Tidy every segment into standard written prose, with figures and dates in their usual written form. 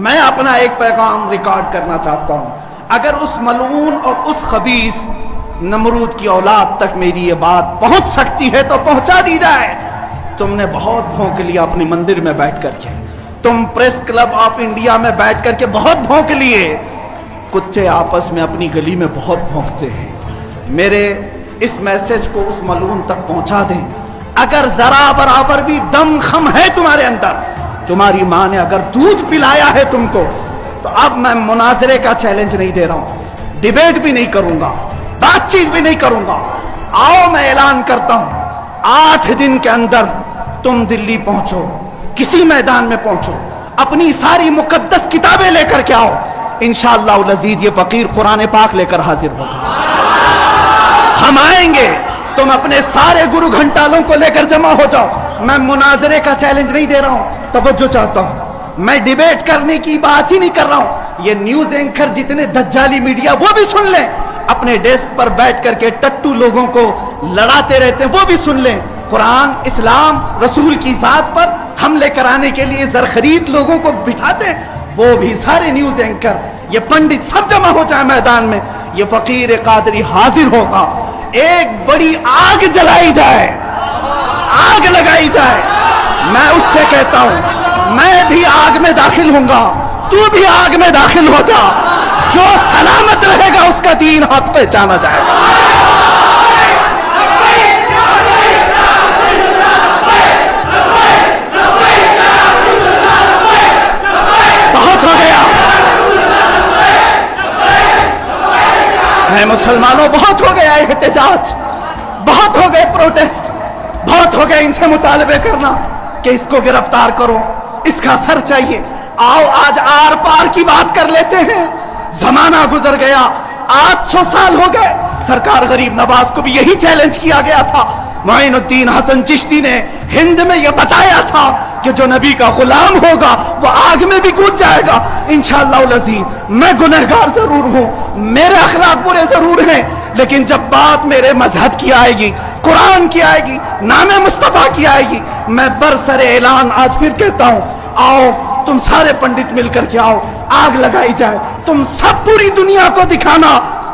मैं अपना एक पैगाम रिकॉर्ड करना चाहता हूं। अगर उस मलऊन और उस खबीस नमरूद की औलाद तक मेरी ये बात पहुंच सकती है तो पहुंचा दी जाए। तुमने बहुत भौंक लिया अपने मंदिर में बैठ करके, तुम प्रेस क्लब ऑफ इंडिया में बैठ करके बहुत भौंक लिए। कुत्ते आपस में अपनी गली में बहुत भौंकते हैं। मेरे इस मैसेज को उस मलून तक पहुंचा दें। अगर जरा बराबर भी दम खम है तुम्हारे अंदर, तुम्हारी माँ ने अगर दूध पिलाया है तुमको, तो अब मैं मुनाजरे का चैलेंज नहीं दे रहा हूं, डिबेट भी नहीं करूंगा, बातचीत भी नहीं करूंगा। आओ मैं ऐलान करता हूं, 8 दिन के अंदर तुम दिल्ली पहुंचो, किसी मैदान में पहुंचो, अपनी सारी मुकद्दस किताबें लेकर के आओ। इंशाअल्लाह अज़ीज ये फकीर कुरान पाक लेकर हाजिर होगा। हम आएंगे, तुम अपने सारे गुरु घंटालों को लेकर जमा हो जाओ। मैं मुनाजरे का चैलेंज नहीं दे रहा हूं, तवज्जो चाहता हूं। मैं डिबेट करने की बात ही नहीं कर रहा हूं। ये न्यूज एंकर जितने दज्जाली मीडिया वो भी सुन लें, अपने डेस्क पर बैठ करके टट्टू लोगों को लड़ाते रहते हैं, वो भी सुन लें। कुरान, इस्लाम, रसूल की जात पर हमले कराने के लिए जरखरीद लोगों को बिठाते हैं, वो भी सारे न्यूज एंकर, ये पंडित सब जमा हो जाए मैदान में। ये फकीर कादरी हाजिर होगा, एक बड़ी आग जलाई जाए, आग लगाई जाए। मैं उससे कहता हूं, मैं भी आग में दाखिल होऊंगा, तू भी आग में दाखिल हो जा। जो सलामत रहेगा उसका दीन हक पहचाना जाएगा। बहुत हो गया है मुसलमानों, बहुत हो गया एहतजाज, बहुत हो गए प्रोटेस्ट, बहुत हो गए इनसे मुतालबे करना कि इसको गिरफ्तार करो, इसका सर चाहिए। आओ आज आर पार की बात कर लेते हैं। जमाना गुजर गया, 800 साल हो गए। सरकार गरीब नवाज को भी यही चैलेंज किया गया था। मोइनुद्दीन हसन चिश्ती ने हिंद में यह बताया था कि जो नबी का गुलाम होगा वो आग में भी कूद जाएगा। इंशाअल्लाह अज़ीज़ मैं गुनहगार जरूर हूं, मेरे अखलाक बुरे जरूर हैं, लेकिन जब बात मेरे मजहब की आएगी, कुरान की आएगी, नामे मुस्तफा की आएगी, मैं बरसरे ऐलान आज फिर कहता हूं, आओ तुम सारे पंडित मिलकर के आओ, आग लगाई जाए। तुम सब पूरी दुनिया को दिखाना,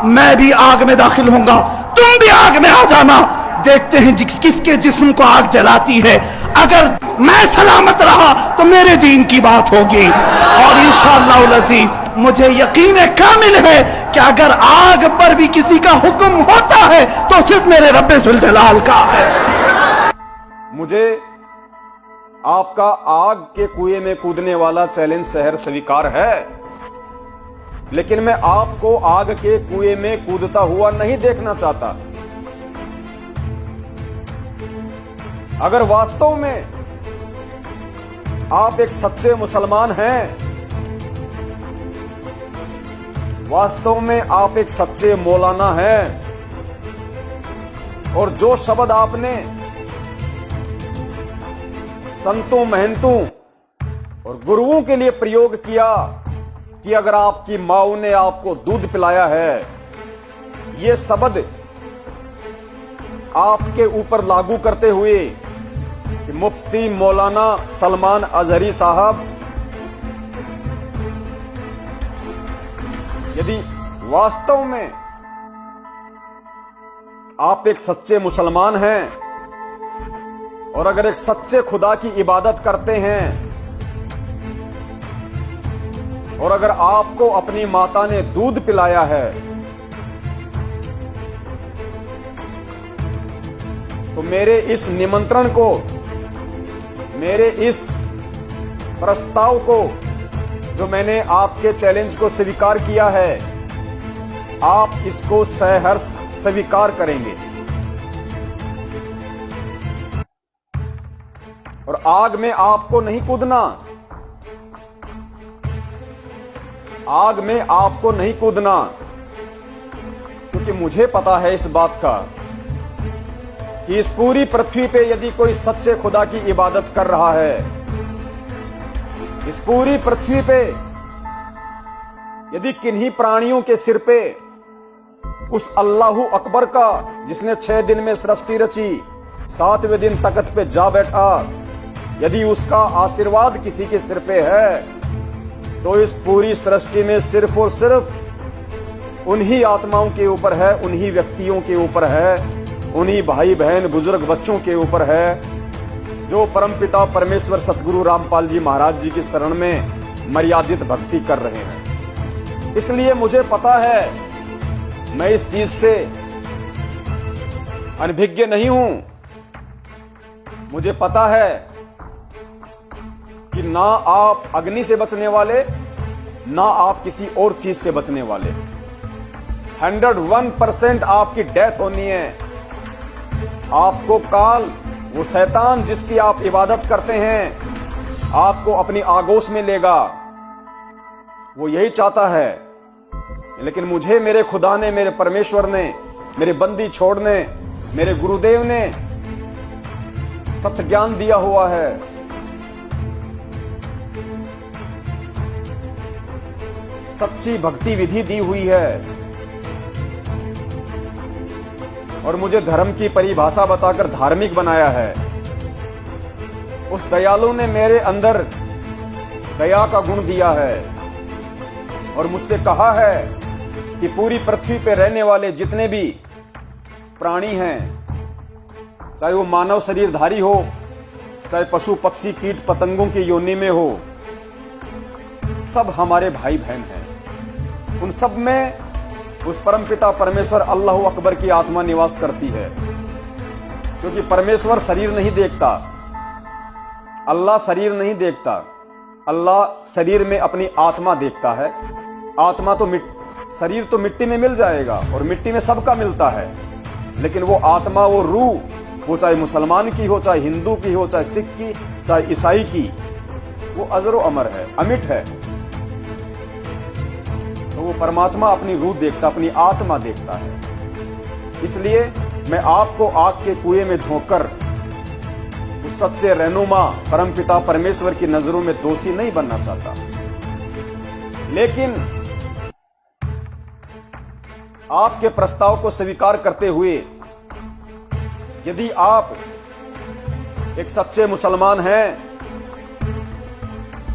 मैं भी आग में दाखिल होऊंगा, तुम भी आग में आ जाना। देखते हैं किसके जिस्म को आग जलाती है। अगर मैं सलामत रहा तो मेरे दीन की बात होगी, और इंशाअल्लाह अज़ीज़ मुझे यकीन कामिल है कि अगर आग पर भी किसी का हुक्म होता है तो सिर्फ मेरे रब्बे ज़ुल जलाल का है। मुझे आपका आग के कुएं में कूदने वाला चैलेंज शहर स्वीकार है, लेकिन मैं आपको आग के कुएं में कूदता हुआ नहीं देखना चाहता। अगर वास्तव में आप एक सच्चे मुसलमान हैं, वास्तव में आप एक सच्चे मौलाना हैं, और जो शब्द आपने संतों, महंतों और गुरुओं के लिए प्रयोग किया कि अगर आपकी माँ ने आपको दूध पिलाया है, ये शब्द आपके ऊपर लागू करते हुए कि मुफ्ती मौलाना सलमान अजहरी साहब, यदि वास्तव में आप एक सच्चे मुसलमान हैं और अगर एक सच्चे खुदा की इबादत करते हैं, और अगर आपको अपनी माता ने दूध पिलाया है, तो मेरे इस निमंत्रण को, मेरे इस प्रस्ताव को, जो मैंने आपके चैलेंज को स्वीकार किया है, आप इसको सहर्ष स्वीकार करेंगे और आग में आपको नहीं कूदना, आग में आपको नहीं कूदना, क्योंकि मुझे पता है इस बात का कि इस पूरी पृथ्वी पे यदि कोई सच्चे खुदा की इबादत कर रहा है, इस पूरी पृथ्वी पे यदि किन्हीं प्राणियों के सिर पे उस अल्लाहु अकबर का, जिसने 6 दिन में सृष्टि रची, 7वें दिन तख्त पे जा बैठा, यदि उसका आशीर्वाद किसी के सिर पे है, तो इस पूरी सृष्टि में सिर्फ और सिर्फ उन्हीं आत्माओं के ऊपर है, उन्हीं व्यक्तियों के ऊपर है, उन्हीं भाई बहन बुजुर्ग बच्चों के ऊपर है जो परमपिता परमेश्वर सतगुरु रामपाल जी महाराज जी की शरण में मर्यादित भक्ति कर रहे हैं। इसलिए मुझे पता है मैं इस चीज से अनभिज्ञ नहीं हूं। मुझे पता है कि ना आप अग्नि से बचने वाले, ना आप किसी और चीज से बचने वाले। 101% आपकी डेथ होनी है। आपको काल, वो शैतान जिसकी आप इबादत करते हैं, आपको अपनी आगोश में लेगा। वो यही चाहता है। लेकिन मुझे मेरे खुदा ने, मेरे परमेश्वर ने, मेरे बंदी छोड़ने, मेरे गुरुदेव ने सत्य ज्ञान दिया हुआ है। सच्ची भक्ति विधि दी हुई है और मुझे धर्म की परिभाषा बताकर धार्मिक बनाया है। उस दयालु ने मेरे अंदर दया का गुण दिया है और मुझसे कहा है कि पूरी पृथ्वी पर रहने वाले जितने भी प्राणी हैं, चाहे वो मानव शरीरधारी हो, चाहे पशु पक्षी कीट पतंगों की योनि में हो, सब हमारे भाई बहन हैं। उन सब में उस परमपिता परमेश्वर अल्लाह अकबर की आत्मा निवास करती है। क्योंकि परमेश्वर शरीर नहीं देखता, अल्लाह शरीर नहीं देखता, अल्लाह शरीर में अपनी आत्मा देखता है। आत्मा तो शरीर तो मिट्टी में मिल जाएगा और मिट्टी में सबका मिलता है, लेकिन वो आत्मा, वो रूह, वो चाहे मुसलमान की हो, चाहे हिंदू की हो, चाहे सिख की, चाहे ईसाई की, वो अजर अमर है, अमिट है। तो वो परमात्मा अपनी रूह देखता, अपनी आत्मा देखता है। इसलिए मैं आपको आग के कुएं में झोंककर उस सच्चे रहनुमा परमपिता परमेश्वर की नजरों में दोषी नहीं बनना चाहता। लेकिन आपके प्रस्ताव को स्वीकार करते हुए यदि आप एक सच्चे मुसलमान हैं,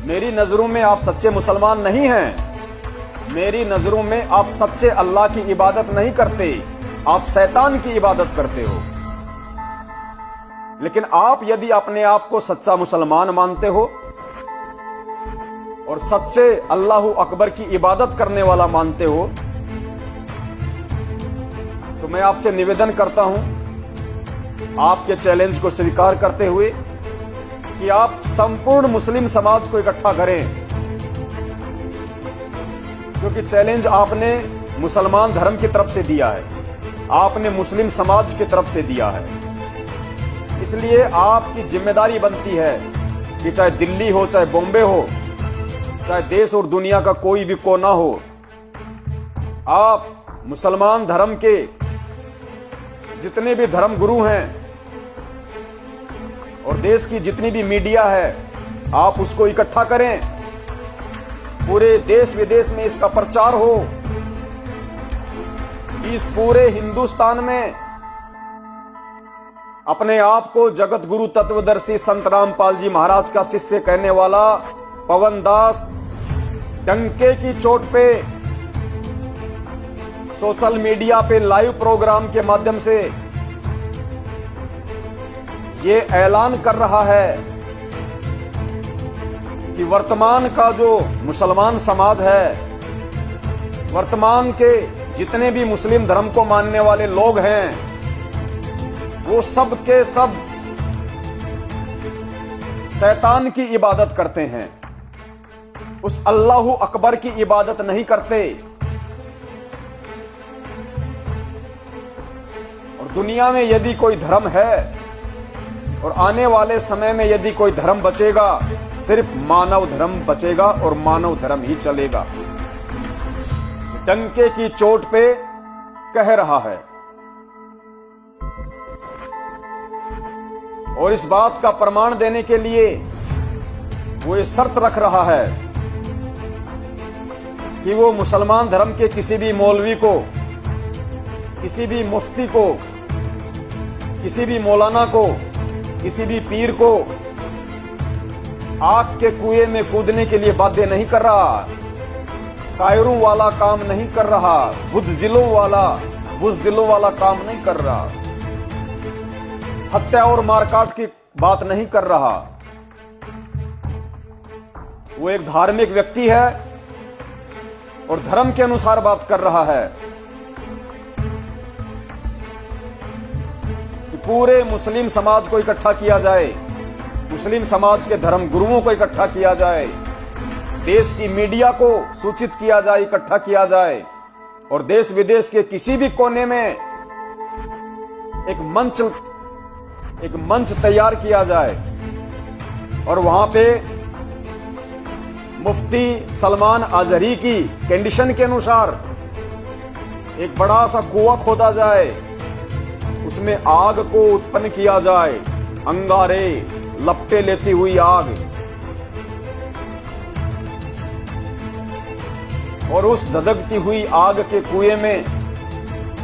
मेरी नजरों में आप सच्चे मुसलमान नहीं हैं। मेरी नजरों में आप सच्चे अल्लाह की इबादत नहीं करते, आप शैतान की इबादत करते हो। लेकिन आप यदि अपने आप को सच्चा मुसलमान मानते हो और सच्चे अल्लाह अकबर की इबादत करने वाला मानते हो, तो मैं आपसे निवेदन करता हूं, आपके चैलेंज को स्वीकार करते हुए, कि आप संपूर्ण मुस्लिम समाज को इकट्ठा करें। क्योंकि चैलेंज आपने मुसलमान धर्म की तरफ से दिया है, आपने मुस्लिम समाज की तरफ से दिया है। इसलिए आपकी जिम्मेदारी बनती है कि चाहे दिल्ली हो, चाहे बॉम्बे हो, चाहे देश और दुनिया का कोई भी कोना हो, आप मुसलमान धर्म के जितने भी धर्म गुरु हैं और देश की जितनी भी मीडिया है, आप उसको इकट्ठा करें। पूरे देश विदेश में इसका प्रचार हो कि इस पूरे हिंदुस्तान में अपने आप को जगत गुरु तत्वदर्शी संत रामपाल जी महाराज का शिष्य कहने वाला पवन दास डंके की चोट पे सोशल मीडिया पे लाइव प्रोग्राम के माध्यम से ये ऐलान कर रहा है कि वर्तमान का जो मुसलमान समाज है, वर्तमान के जितने भी मुस्लिम धर्म को मानने वाले लोग हैं, वो सब के सब शैतान की इबादत करते हैं, उस अल्लाह अकबर की इबादत नहीं करते। और दुनिया में यदि कोई धर्म है और आने वाले समय में यदि कोई धर्म बचेगा, सिर्फ मानव धर्म बचेगा और मानव धर्म ही चलेगा। डंके की चोट पे कह रहा है और इस बात का प्रमाण देने के लिए वो ये शर्त रख रहा है कि वो मुसलमान धर्म के किसी भी मौलवी को, किसी भी मुफ्ती को, किसी भी मौलाना को, किसी भी पीर को आग के कुएं में कूदने के लिए बाध्य नहीं कर रहा, कायरों वाला काम नहीं कर रहा, बुज़दिलों वाला काम नहीं कर रहा, हत्या और मारकाट की बात नहीं कर रहा। वो एक धार्मिक व्यक्ति है और धर्म के अनुसार बात कर रहा है कि पूरे मुस्लिम समाज को इकट्ठा किया जाए, मुस्लिम समाज के धर्म गुरुओं को इकट्ठा किया जाए, देश की मीडिया को सूचित किया जाए, इकट्ठा किया जाए और देश विदेश के किसी भी कोने में एक मंच तैयार किया जाए और वहां पे मुफ्ती सलमान अजहरी की कंडीशन के अनुसार एक बड़ा सा कुआं खोदा जाए, उसमें आग को उत्पन्न किया जाए, अंगारे लपटे लेती हुई आग, और उस धधकती हुई आग के कुएं में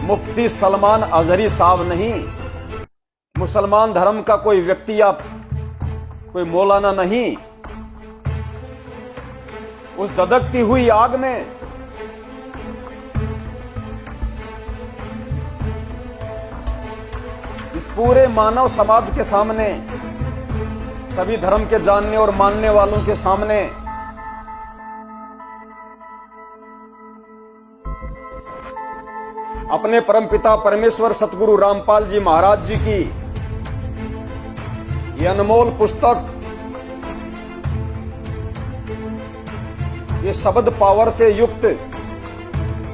मुफ्ती सलमान अजहरी साहब नहीं, मुसलमान धर्म का कोई व्यक्ति या कोई मौलाना नहीं, उस धधकती हुई आग में इस पूरे मानव समाज के सामने, सभी धर्म के जानने और मानने वालों के सामने अपने परमपिता परमेश्वर सतगुरु रामपाल जी महाराज जी की ये अनमोल पुस्तक, ये शब्द पावर से युक्त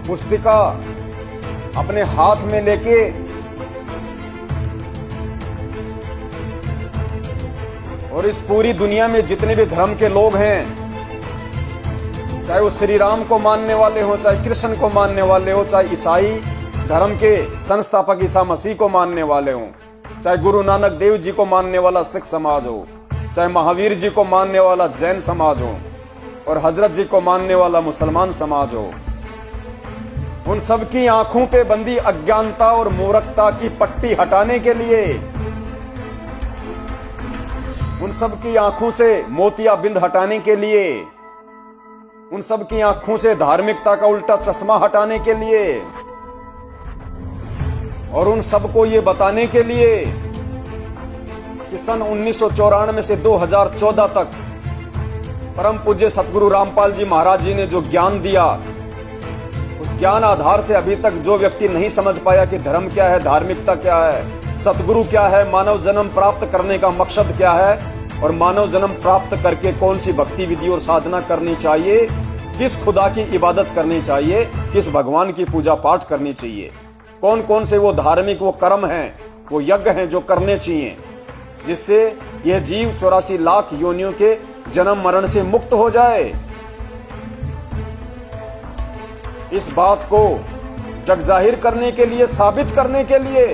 पुस्तिका अपने हाथ में लेके और इस पूरी दुनिया में जितने भी धर्म के लोग हैं, चाहे वो श्री राम को मानने वाले हो, चाहे कृष्ण को मानने वाले हो, चाहे ईसाई धर्म के संस्थापक ईसा मसीह को मानने वाले हो, चाहे गुरु नानक देव जी को मानने वाला सिख समाज हो, चाहे महावीर जी को मानने वाला जैन समाज हो और हजरत जी को मानने वाला मुसलमान समाज हो, उन सबकी आंखों पे बंदी अज्ञानता और मूर्खता की पट्टी हटाने के लिए, उन सबकी आंखों से मोतियाबिंद हटाने के लिए, उन सबकी आंखों से धार्मिकता का उल्टा चश्मा हटाने के लिए और उन सबको ये बताने के लिए कि सन 1994 से 2014 तक परम पूज्य सतगुरु रामपाल जी महाराज जी ने जो ज्ञान दिया, उस ज्ञान आधार से अभी तक जो व्यक्ति नहीं समझ पाया कि धर्म क्या है, धार्मिकता क्या है, सतगुरु क्या है, मानव जन्म प्राप्त करने का मकसद क्या है और मानव जन्म प्राप्त करके कौन सी भक्ति विधि और साधना करनी चाहिए, किस खुदा की इबादत करनी चाहिए, किस भगवान की पूजा पाठ करनी चाहिए, कौन कौन से वो धार्मिक वो कर्म हैं, वो यज्ञ हैं जो करने चाहिए, जिससे यह जीव 84 लाख योनियों के जन्म मरण से मुक्त हो जाए। इस बात को जग जाहिर करने के लिए, साबित करने के लिए,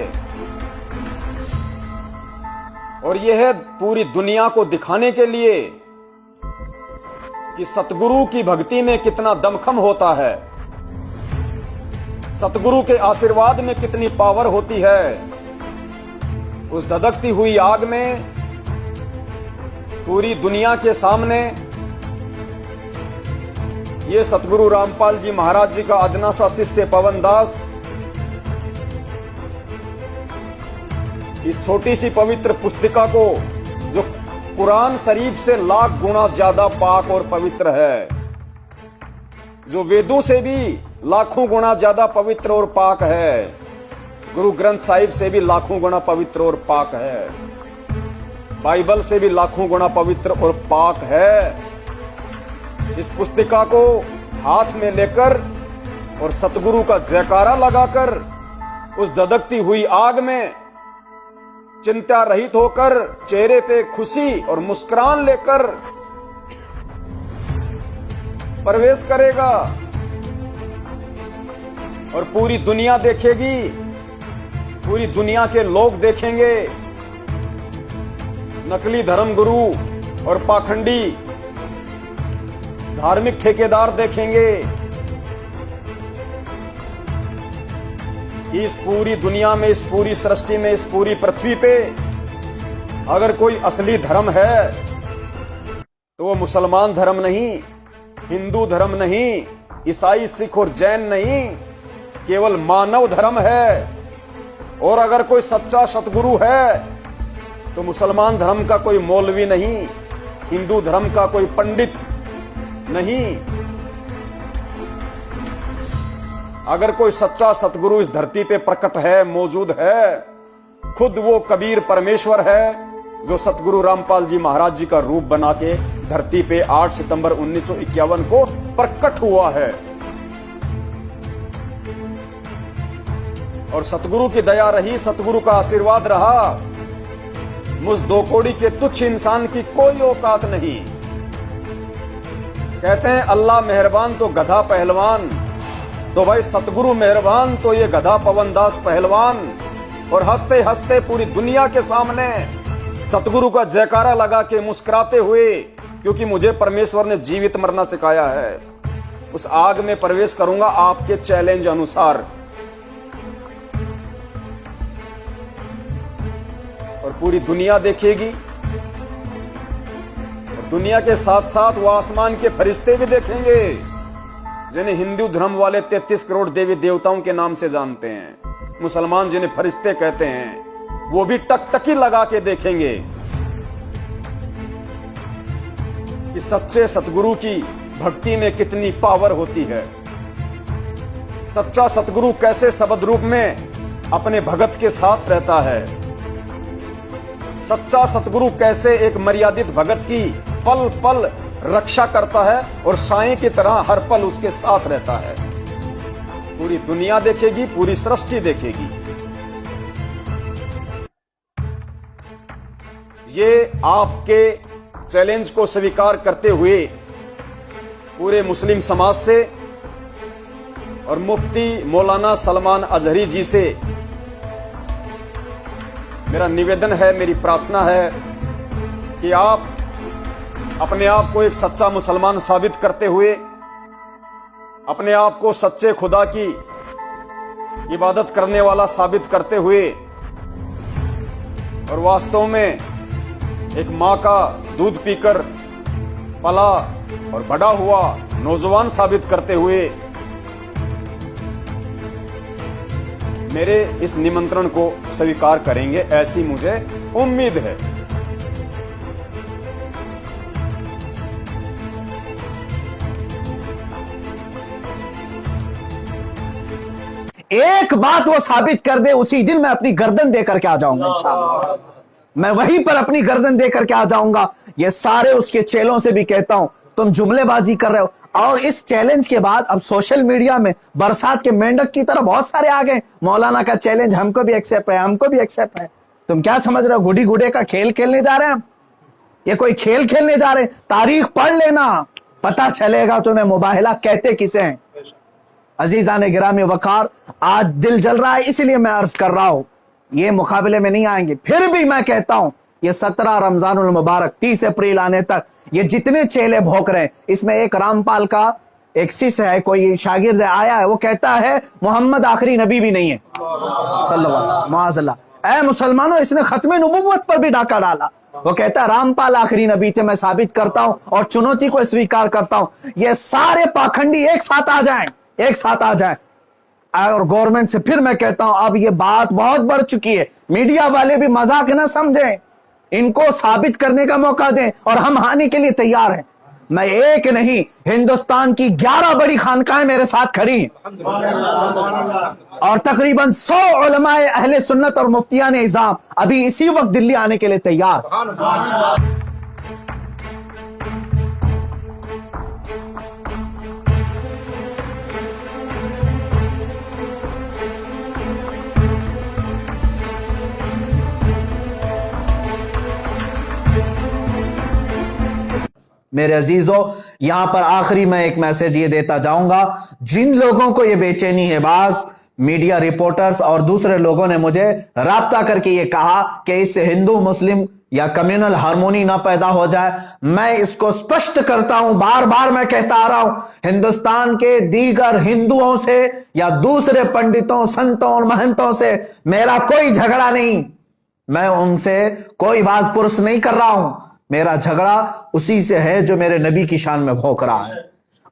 और यह पूरी दुनिया को दिखाने के लिए कि सतगुरु की भक्ति में कितना दमखम होता है, सतगुरु के आशीर्वाद में कितनी पावर होती है। उस धधकती हुई आग में पूरी दुनिया के सामने ये सतगुरु रामपाल जी महाराज जी का अदना सा शिष्य पवन दास इस छोटी सी पवित्र पुस्तिका को, जो कुरान शरीफ से लाख गुना ज्यादा पाक और पवित्र है, जो वेदों से भी लाखों गुना ज्यादा पवित्र और पाक है, गुरु ग्रंथ साहिब से भी लाखों गुना पवित्र और पाक है, बाइबल से भी लाखों गुना पवित्र और पाक है। इस पुस्तिका को हाथ में लेकर और सतगुरु का जयकारा लगाकर उस धधकती हुई आग में चिंता रहित होकर, चेहरे पे खुशी और मुस्कुरान लेकर प्रवेश करेगा और पूरी दुनिया देखेगी, पूरी दुनिया के लोग देखेंगे, नकली धर्मगुरु और पाखंडी धार्मिक ठेकेदार देखेंगे कि इस पूरी दुनिया में, इस पूरी सृष्टि में, इस पूरी पृथ्वी पे अगर कोई असली धर्म है तो वो मुसलमान धर्म नहीं, हिंदू धर्म नहीं, ईसाई, सिख और जैन नहीं, केवल मानव धर्म है। और अगर कोई सच्चा सतगुरु है तो मुसलमान धर्म का कोई मौलवी नहीं, हिंदू धर्म का कोई पंडित नहीं। अगर कोई सच्चा सतगुरु इस धरती पे प्रकट है, मौजूद है, खुद वो कबीर परमेश्वर है जो सतगुरु रामपाल जी महाराज जी का रूप बना के धरती पे 8 सितंबर 1951 को प्रकट हुआ है। और सतगुरु की दया रही, सतगुरु का आशीर्वाद रहा, मुझ 2 कौड़ी के तुच्छ इंसान की कोई औकात नहीं। कहते हैं अल्लाह मेहरबान तो गधा पहलवान, तो भाई सतगुरु मेहरबान तो ये गधा पवनदास पहलवान। और हंसते हंसते पूरी दुनिया के सामने सतगुरु का जयकारा लगा के मुस्कुराते हुए, क्योंकि मुझे परमेश्वर ने जीवित मरना सिखाया है, उस आग में प्रवेश करूंगा आपके चैलेंज अनुसार। और पूरी दुनिया देखेगी, और दुनिया के साथ साथ वो आसमान के फरिश्ते भी देखेंगे जिन्हें हिंदू धर्म वाले 33 करोड़ देवी देवताओं के नाम से जानते हैं। मुसलमान जिन्हें फरिश्ते कहते हैं, वो भी टकटकी लगा के देखेंगे कि सच्चे सतगुरु की भक्ति में कितनी पावर होती है। सच्चा सतगुरु कैसे शब्द रूप में अपने भगत के साथ रहता है। सच्चा सतगुरु कैसे एक मर्यादित भगत की पल पल रक्षा करता है और साएं की तरह हर पल उसके साथ रहता है। पूरी दुनिया देखेगी, पूरी सृष्टि देखेगी। ये आपके चैलेंज को स्वीकार करते हुए पूरे मुस्लिम समाज से और मुफ्ती मौलाना सलमान अजहरी जी से मेरा निवेदन है, मेरी प्रार्थना है कि आप अपने आप को एक सच्चा मुसलमान साबित करते हुए, अपने आप को सच्चे खुदा की इबादत करने वाला साबित करते हुए और वास्तव में एक मां का दूध पीकर पला और बड़ा हुआ नौजवान साबित करते हुए मेरे इस निमंत्रण को स्वीकार करेंगे, ऐसी मुझे उम्मीद है। एक बात वो साबित कर दे, उसी दिन मैं अपनी गर्दन देकर के आ जाऊंगा इंशाअल्लाह। मैं वहीं पर अपनी गर्दन देकर के आ जाऊंगा। ये सारे उसके चेलों से भी कहता हूं, तुम जुमलेबाजी कर रहे हो। और इस चैलेंज के बाद अब सोशल मीडिया में बरसात के मेंढक की तरह बहुत सारे आ गए, मौलाना का चैलेंज हमको भी एक्सेप्ट है, हमको भी एक्सेप्ट है। तुम क्या समझ रहे हो, गुडी गुडे का खेल खेलने जा रहे हैं हम? ये कोई खेल खेलने जा रहे हैं? तारीख पढ़ लेना, पता चलेगा तुम्हें मुबाहिला कहते किसे हैं। अजीजान गिरामी वकार, आज दिल जल रहा है इसलिए मैं अर्ज कर रहा हूं, ये मुकाबले में नहीं आएंगे। फिर भी मैं कहता हूं, ये 17 रमजानुल मुबारक 30 अप्रैल आने तक ये जितने चेले भोंक रहे हैं, इसमें एक रामपाल का एक शिष्य है, कोई शागिर्द आया है, वो कहता है मोहम्मद आखिरी नबी भी नहीं है सल्लल्लाहु अलैहि वसल्लम। ऐ मुसलमानों, इसने खत्मे नबुव्वत पर भी डाका डाला। वो कहता है रामपाल आखिरी नबी थे। मैं साबित करता हूं और चुनौती को स्वीकार करता हूं, ये सारे पाखंडी एक साथ आ जाएं, एक साथ आ जाएं। और गवर्नमेंट से फिर मैं कहता हूं, अब ये बात बहुत बढ़ चुकी है, मीडिया वाले भी मजाक ना समझें, इनको साबित करने का मौका दें और हम हारने के लिए तैयार हैं। मैं एक नहीं, हिंदुस्तान की 11 बड़ी खानकाएं मेरे साथ खड़ी हैं और तकरीबन 100 उलमाए अहले सुन्नत और मुफ्तियान इज़ाम अभी इसी वक्त दिल्ली आने के लिए तैयार। मेरे अजीजों, यहां पर आखिरी मैं एक मैसेज ये देता जाऊंगा, जिन लोगों को ये बेचैनी है, बाज मीडिया रिपोर्टर्स और दूसरे लोगों ने मुझे राब्ता करके ये कहा कि इससे हिंदू मुस्लिम या कम्युनल हार्मोनी ना पैदा हो जाए, मैं इसको स्पष्ट करता हूं, बार बार मैं कहता आ रहा हूं, हिंदुस्तान के दीगर हिंदुओं से या दूसरे पंडितों, संतों और महंतों से मेरा कोई झगड़ा नहीं, मैं उनसे कोई बाज पुरुष नहीं कर रहा हूं। मेरा झगड़ा उसी से है जो मेरे नबी की शान में भौंक रहा है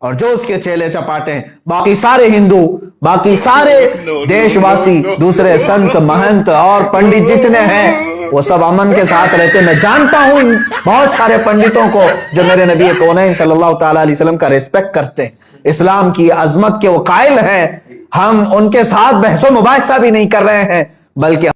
और जो उसके चेले चपाटे हैं। बाकी सारे हिंदू, बाकी सारे देशवासी, दूसरे संत महंत और पंडित जितने हैं वो सब अमन के साथ रहते। मैं जानता हूं बहुत सारे पंडितों को जो मेरे नबी कौनैन सल्लल्लाहु ताला अलैहि वसल्लम का रिस्पेक्ट करते हैं, इस्लाम की अजमत के वो कायल हैं। हम उनके साथ बहसो मुबाहिसा भी नहीं कर रहे हैं, बल्कि